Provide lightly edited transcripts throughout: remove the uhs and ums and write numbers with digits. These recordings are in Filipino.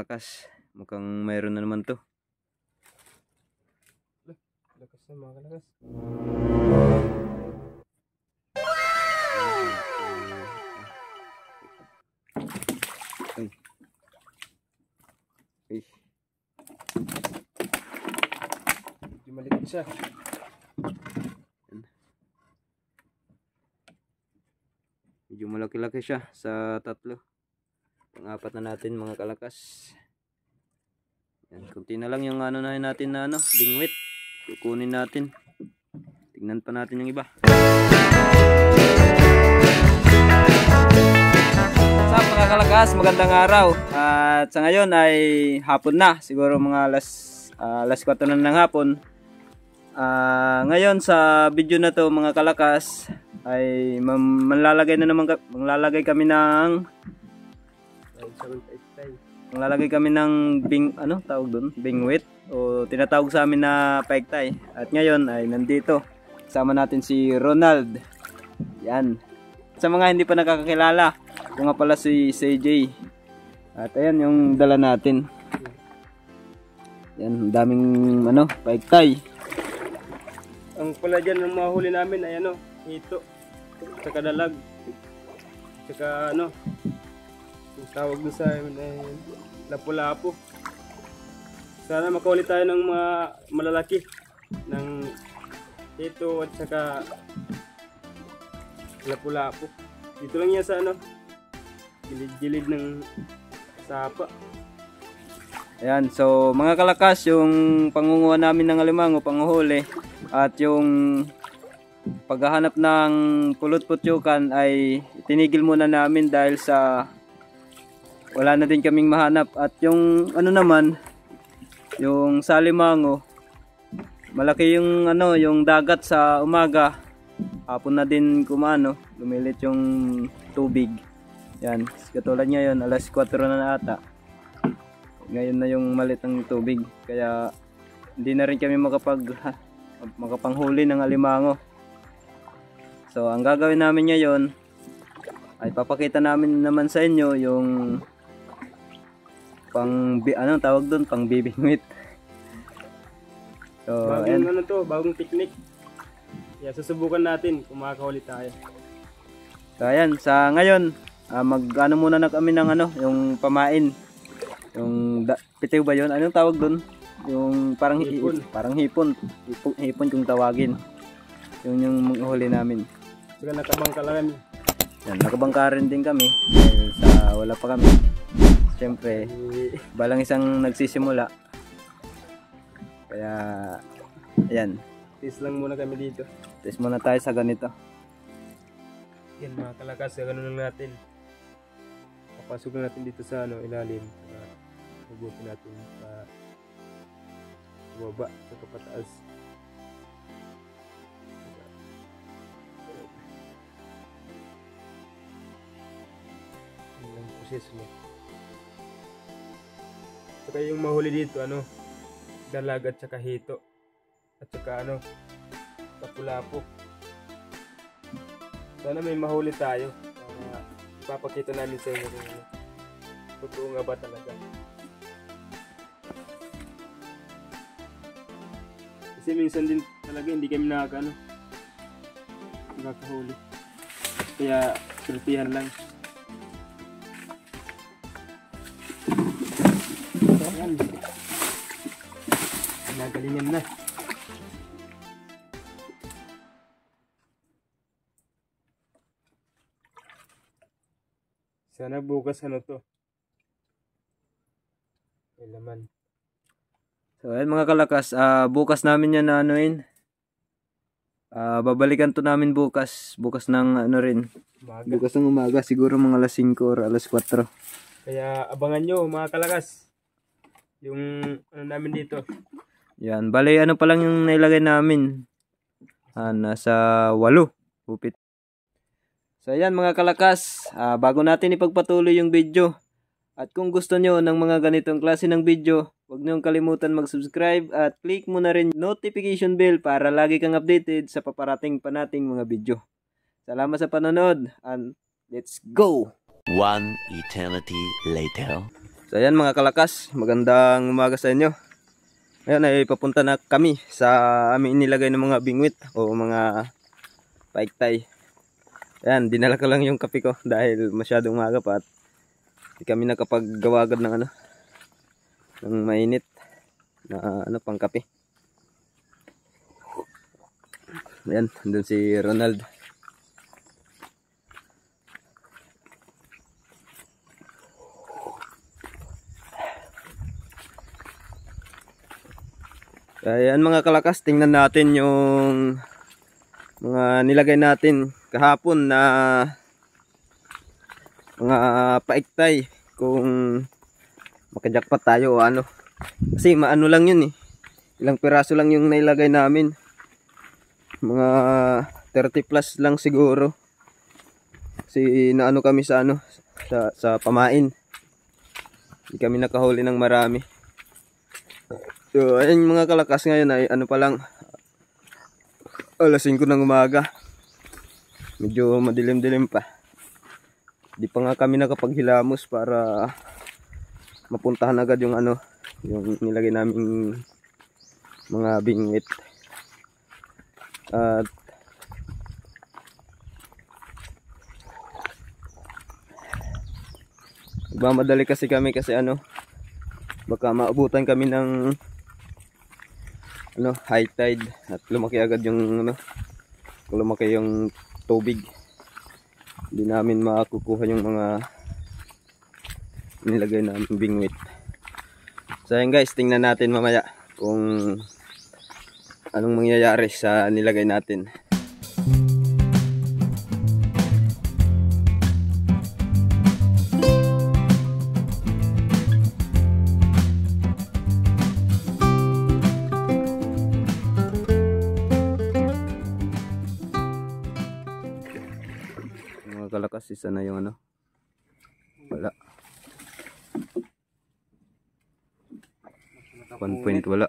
kalakas. Mukhang mayroon na naman to. Lakas na mga kalakas. Ay. Ay. Medyo maliit siya. Medyo malaki-laki siya sa tatlo. Pang-apat na natin mga kalakas. Yan, kunti na lang yung ano na natin na bingwit. Kukunin natin. Tingnan pa natin yung iba. Sa mga kalakas, magandang araw. At sa ngayon ay hapon na. Siguro mga alas 4 na ng hapon. Ngayon sa video na to mga kalakas ay manlalagay kami ng tawag doon, bingwit o tinatawag sa amin na paektay. At ngayon ay nandito kasama natin si Ronald. Yan. Sa mga hindi pa nakakakilala, ito nga pala si CJ. At ayan yung dala natin. Yan, daming paektay. Ang pala dyan ng mahuli namin ay hito, tsaka dalag, tsaka yung tawag doon sa amin ay lapu-lapu. Sana makahuli tayo ng mga malalaki ng hito at tsaka lapu-lapu. Dito lang yan sa gilid-gilid ng sapa. Ayan, so mga kalakas, yung pangunguha namin ng alimango, panguhuli, at yung paghahanap ng pulot-putyukan ay tinigil muna namin dahil sa wala na din kaming mahanap. At yung naman, yung sa alimango, malaki yung yung dagat sa umaga, hapon na din lumilit yung tubig. Yan, katulad ngayon alas 4 na ata. Ngayon na yung malit ng tubig, kaya hindi na rin kami makapanghuli ng alimango. So ang gagawin namin ngayon ay papakita namin naman sa inyo yung tawag doon, pang bibingwit. So bagong technique. Yeah, susubukan natin kung makakahuli tayo. So ayan, sa ngayon muna na kami ng yung pamain. Yung pitiw ba yun? Anong tawag doon? Yung parang hipon. Hipon kung tawagin. Yung huli namin. Saka nakabangka lang. Yan, nakabangka rin din kami. Dahil sa wala pa kami. Siyempre, balang isang nagsisimula. Kaya, ayan. Test lang muna kami dito. Test muna tayo sa ganito. Yan mga kalakas, ganun lang natin. Papasok na natin dito sa ilalim. Hugutin natin sa baba, sa kapataas. Yan ang proses mo. Saka yung mahuli dito, dalag at saka hito. At saka lapu-lapu. Sana may mahuli tayo. Papakita namin sa inyo kung totoo nga ba talaga. Kasi minsan din talaga hindi kami nakakahuli. Kaya surtihan lang. Ayan. Nagalingan na. Sana bukas to. May laman. So ayan mga kalakas, bukas namin yan babalikan to namin bukas ng rin. Umaga. Bukas ng umaga, siguro mga alas 5 or alas 4. Kaya abangan nyo mga kalakas. Yung namin dito. Yan, bali pa lang yung nailagay namin. Nasa 8 upit. So ayan mga kalakas, bago natin ipagpatuloy yung video, at kung gusto nyo ng mga ganitong klase ng video, huwag nyo kalimutan mag-subscribe at click mo na rin notification bell para lagi kang updated sa paparating pa nating mga video. Salamat sa panonood and let's go! One eternity later. So ayan mga kalakas, magandang umaga sa inyo. Ngayon ay papunta na kami sa aming inilagay ng mga bingwit o mga paiktay. Ayan, dinala ko lang yung kape ko dahil masyadong umaga pa at hindi kami nakapaggawa agad ng ng mainit na pang kape. Ayan, doon si Ronald. Ayan mga kalakas, tingnan natin yung mga nilagay natin kahapon na mga paiktay kung makajakpat tayo o ano. Kasi maano lang yun eh. Ilang piraso lang yung nailagay namin. Mga 30 plus lang siguro. Kasi naano kami sa sa pamain. Hindi kami nakahuli ng marami. So, ayun mga kalakas, ngayon ay pa lang, alas 5 ng umaga. Medyo madilim-dilim pa. Di pa nga kami nakapaghilamos para mapuntahan agad yung yung nilagay naming mga bingwit. At nagmamadali kasi kami kasi baka maabutan kami ng high tide at lumaki agad yung lumaki yung tubig. Hindi namin makukuha yung mga nilagay namin bingwit. So ayan guys, tingnan natin mamaya kung anong mangyayari sa nilagay natin. Kalakas, isa na yung wala 1 point, wala.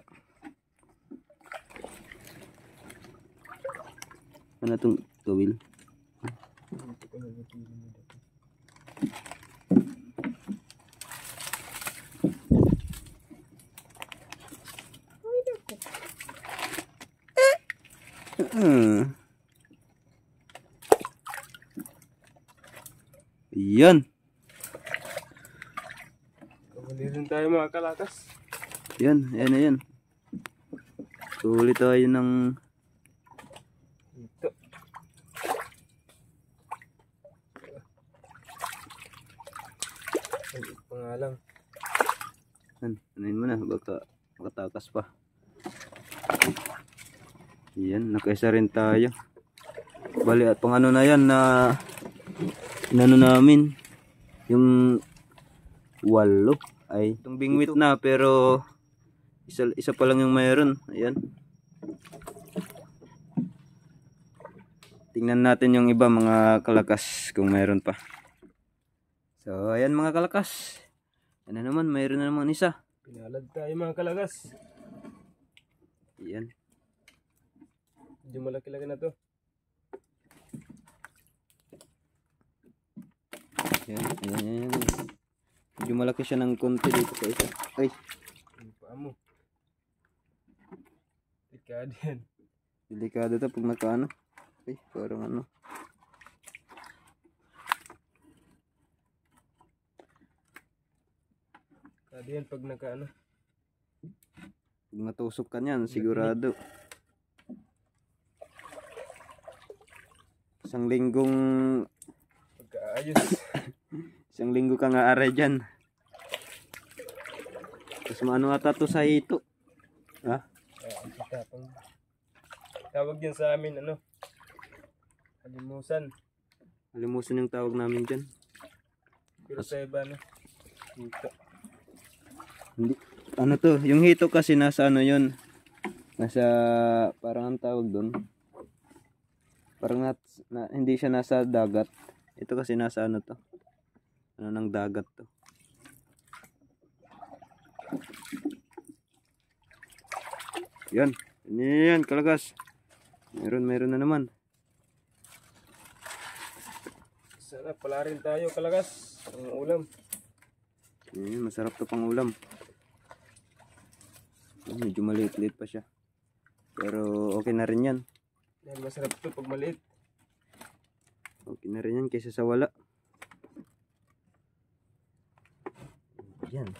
Ano itong tuwil? Yan. Kulitin tayo mga kalakas. Yan, ayan. Huli tayo ng ito. Ay, pangalang. Anuin mo na, baka makatakas pa. Yan, nakaisa rin tayo. Bali at pang na yan na namin yung 8 ay itong bingwit na, pero isa pa lang yung mayroon. Ayan, tingnan natin yung iba mga kalakas kung mayroon pa. So ayan mga kalakas, naman, mayroon na naman isa. Pinalad tayo mga kalakas. Ayan, medyo malaki-laki na to. Ayan. Medyo malaki siya ng konti dito sa isa. Ay, ang paa mo. Delikado yan. delikado to pag nakaano. Ay, parang Delikado yan pag nakaano. Pag matusok ka niyan, sigurado. Isang linggo ka nga aray dyan. Tapos maano ata to sa hito. Ha? Tawag yan sa amin halimusan. Halimusan yung tawag namin dyan. Pero sa iba hito. Hindi, to, yung hito kasi nasa yun. Nasa, parang ang tawag doon. Parang hindi siya nasa dagat. Ito kasi nasa to. Ng dagat to. Yan. Yan kalakas. Meron na naman. Sana pala rin tayo kalakas. Ang ulam. Ayan, masarap to pang ulam. Medyo maliit-liit pa siya. Pero okay na rin yan. Dahil masarap to pag maliit. Okay na rin yan kaysa sa wala. Yan.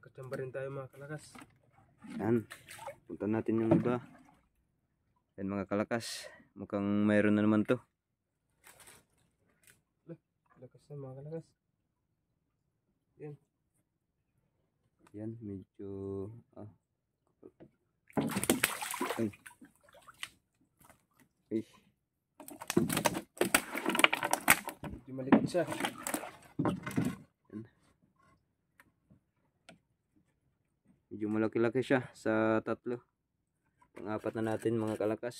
Kachamba rin tayo mga kalakas. Yan. Punta natin yung iba. Yan mga kalakas. Mukhang mayroon na naman to. Lakas na mga kalakas. Yan. Yan. Medyo... Ay. Ay. Medyo maliit siya. Yan. Medyo malaki-laki siya sa tatlo. Pang-apat na natin mga kalakas.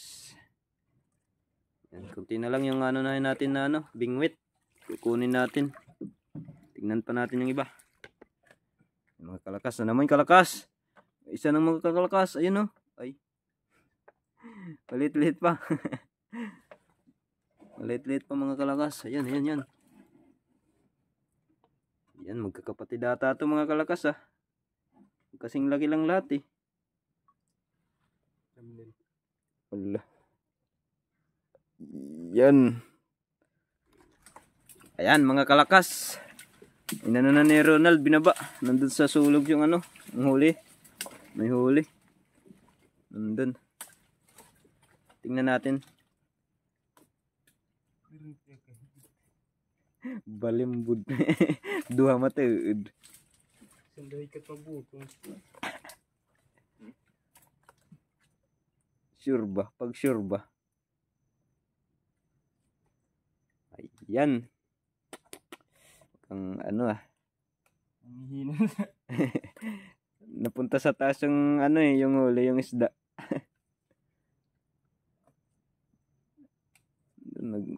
Yan. Kunti na lang yung ano na natin na bingwit. Kukunin natin. Tingnan pa natin yung iba. Yung mga kalakas na naman yung kalakas. Isa ng mga kalakas. Ayun o. Ay. Malit-lit pa. Malit-lit pa mga kalakas. Ayan, ayan, yan. Yan, magkakapatid ata ito mga kalakas ah. Kasing laki lang lahat eh. Wala. Yan. Ayan mga kalakas. Inano na ni Ronald binaba. Nandun sa sulog yung ang huli. May huli. Nandun. Tingnan natin. Balimbud. Duha matuod. Sanday ka pabutong. Sure ba? Pag sure ba? Ayan. Ang ano ah. Ang hihina. Napunta sa taas yung yung huli, yung isda.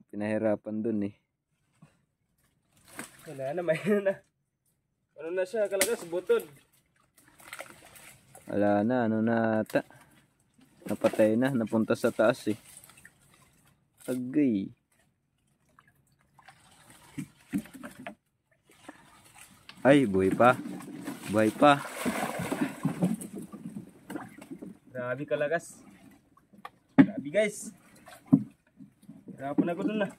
Pinahirapan dun eh. Wala na, may na. Ano na siya, kalakas, butod. Wala na, ano na ata. Napatay na, napunta sa taas eh. Agay. Ay, buhay pa. Buhay pa. Grabe kalakas. Grabe guys. Hirapan ako dun na.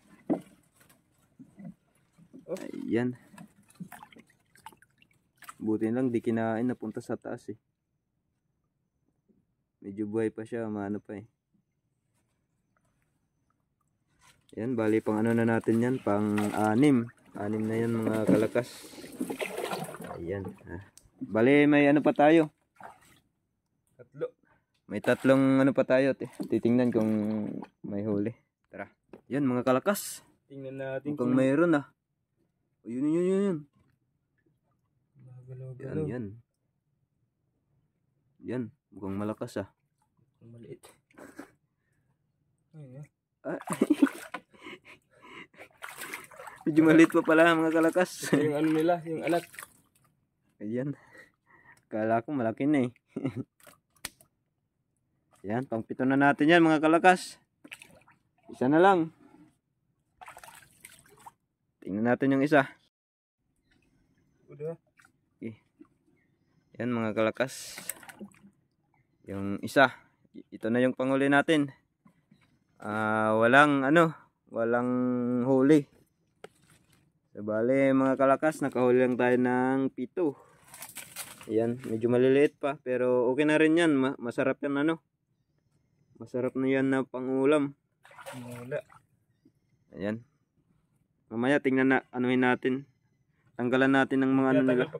Ayan. Buti lang di kinain, napunta sa taas eh. Medyo buhay pa siya, maano pa eh. Ayan, bali pang ano na natin yan, pang 6. 6 na yan mga kalakas. Ayan. Bali may ano pa tayo. Tatlo. May tatlong ano pa tayo. Titingnan kung may huli. Tara. Yan mga kalakas. Tingnan natin kung mayroon ah. O, yun. Galaw-galaw. Yan. Yan. Mukhang malakas ah. Maliit. Ayun Medyo maliit pa pala mga kalakas. Ito yung ano nila, yung anak. Ayan. Kala ko malaki na eh. Yan. Pang-7 na natin yan mga kalakas. Isa na lang. Tingnan natin yung isa. Udah. Okay. Yan mga kalakas. Yung isa. Ito na yung panghuli natin. Walang huli. So, bale mga kalakas, nakahuli lang tayo ng 7. Ayan, medyo maliliit pa pero okay na rin yan. Masarap yan Masarap na yan na pangulam. Wala. Ayan. Mamaya tingnan na anuhin natin. Tanggalan natin ng mga nila.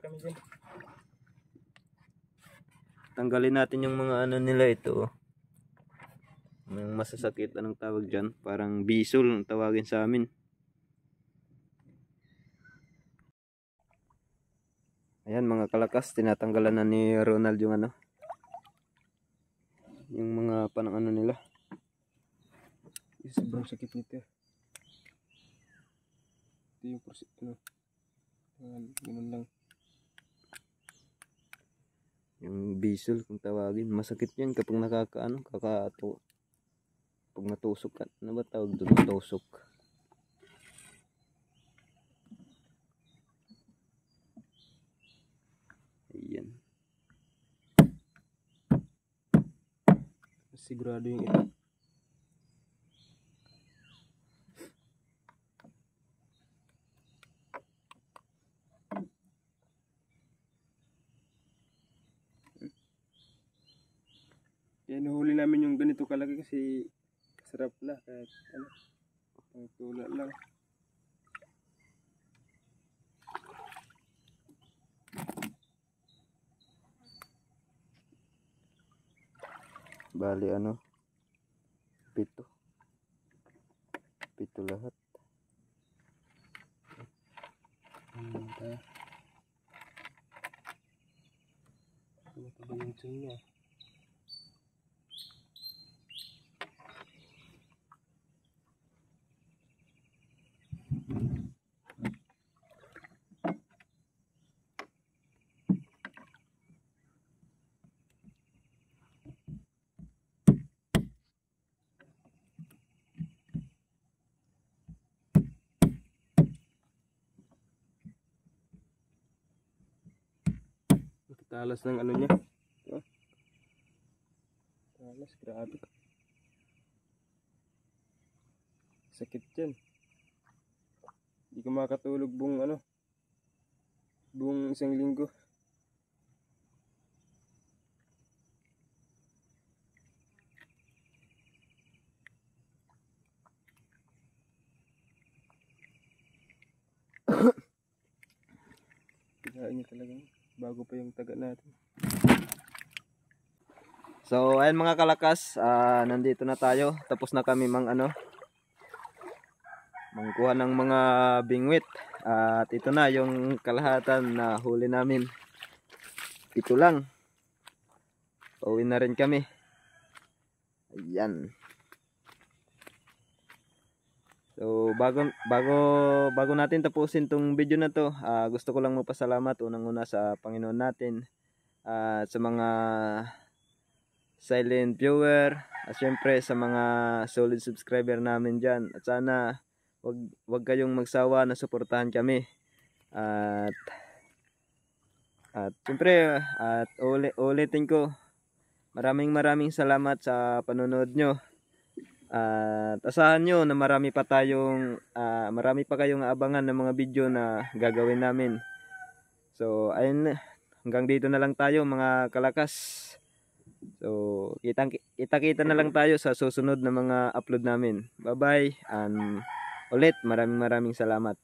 Tanggalin natin yung mga nila ito. Yung masasakit, anong tawag dyan? Parang bisol ang tawagin sa amin. Ayan mga kalakas, tinatanggalan na ni Ronald yung yung mga panang nila. Sobrang sakit nito. Ito yung ganun lang. Yung bisol kung tawagin, masakit yan kapag pag natusok ka. Ano ba tawag doon? Natusok. sigurado yung ito. Kaya nahuli namin yung ganito kalaki kasi sarap na kahit ano, tula lang. Bali ano, pito lahat. Ito ba yung tiyan niya? Talas ng ano niya. Oh. Talas, grabe. Sakit yan. Hindi ka makatulog buong ano, buong isang linggo. Kinain niya talaga. Bago pa yung taga natin. So ayan mga kalakas, nandito na tayo. Tapos na kami mangkuha ng mga bingwit. At ito na yung kalahatan na huli namin. Ito lang. Pauwi na rin kami. Ayan. So bago natin tapusin tong video na to, gusto ko lang magpasalamat unang-una sa Panginoon natin at sa mga silent viewer at syempre sa mga solid subscriber namin dyan. At sana wag kayong magsawa na suportahan kami. At syempre ulitin ko, maraming salamat sa panonood nyo. At asahan nyo na marami pa kayong aabangan ng mga video na gagawin namin. So ayun, hanggang dito na lang tayo mga kalakas. So kita na lang tayo sa susunod na mga upload namin. Bye bye, and ulit maraming salamat.